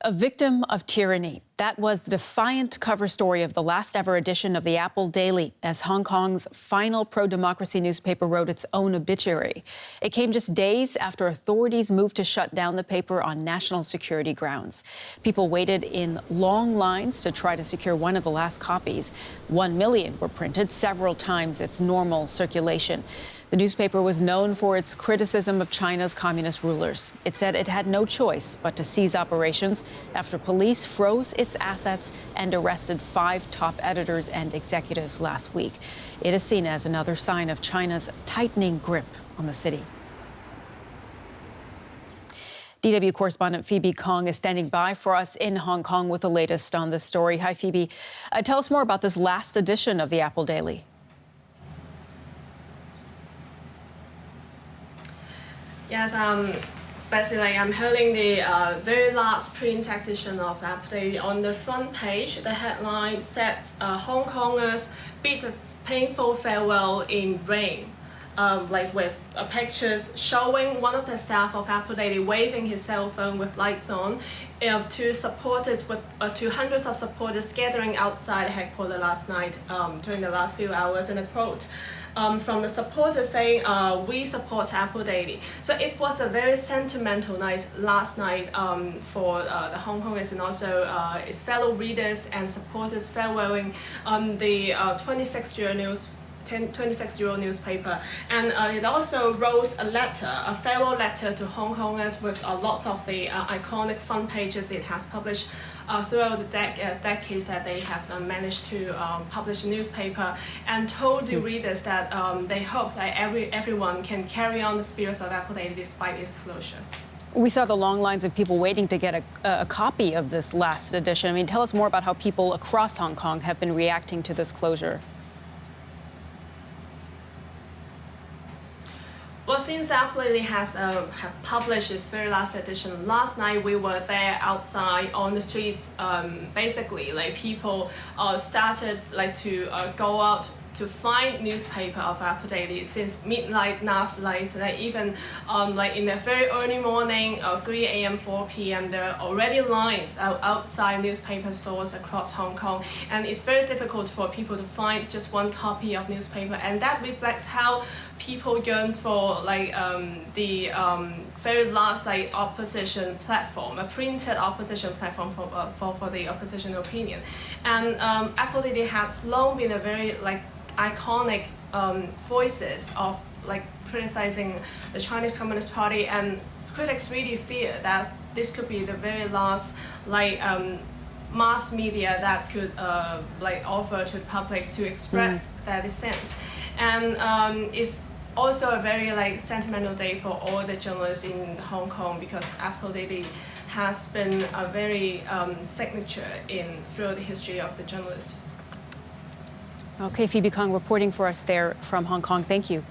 A victim of tyranny. That was the defiant cover story of the last ever edition of the Apple Daily, as Hong Kong's final pro-democracy newspaper wrote its own obituary. It came just days after authorities moved to shut down the paper on national security grounds. People waited in long lines to try to secure one of the last copies. 1 million were printed, several times its normal circulation. The newspaper was known for its criticism of China's communist rulers. It said it had no choice but to cease operations after police froze its assets and arrested 5 top editors and executives last week. It is seen as another sign of China's tightening grip on the city. DW correspondent Phoebe Kong is standing by for us in Hong Kong with the latest on this story. Hi, Phoebe. Tell us more about this last edition of the Apple Daily. Yes, basically I'm holding the very last print edition of Apple Daily. On the front page, the headline says Hong Kongers bid a painful farewell in rain. With pictures showing one of the staff of Apple Daily waving his cell phone with lights on to supporters, to hundreds of supporters gathering outside the headquarters last night during the last few hours, and a quote from the supporters saying, "We support Apple Daily." So it was a very sentimental night last night for the Hong Kongers and also its fellow readers and supporters farewelling the 26-year-old newspaper, and it also wrote a farewell letter to Hong Kongers with lots of the iconic front pages it has published throughout the decades that they have managed to publish the newspaper, and told the readers that they hope that everyone can carry on the spirits of Apple Daily despite its closure. We saw the long lines of people waiting to get a copy of this last edition. I mean, tell us more about how people across Hong Kong have been reacting to this closure. Well, since Apple Daily has published its very last edition, last night we were there outside on the streets. Basically, people started to go out to find newspaper of Apple Daily since midnight last night. Even in the very early morning, 3 a.m., 4 p.m., there are already lines outside newspaper stores across Hong Kong, and it's very difficult for people to find just one copy of newspaper, and that reflects how people yearn for the very last opposition platform, a printed opposition platform for the opposition opinion. And Apple Daily has long been a very iconic voices of criticizing the Chinese Communist Party, and critics really fear that this could be the very last mass media that could offer to the public to express their dissent. And it's also a very sentimental day for all the journalists in Hong Kong, because Apple Daily has been a very signature throughout the history of the journalist. Okay, Phoebe Kong reporting for us there from Hong Kong. Thank you.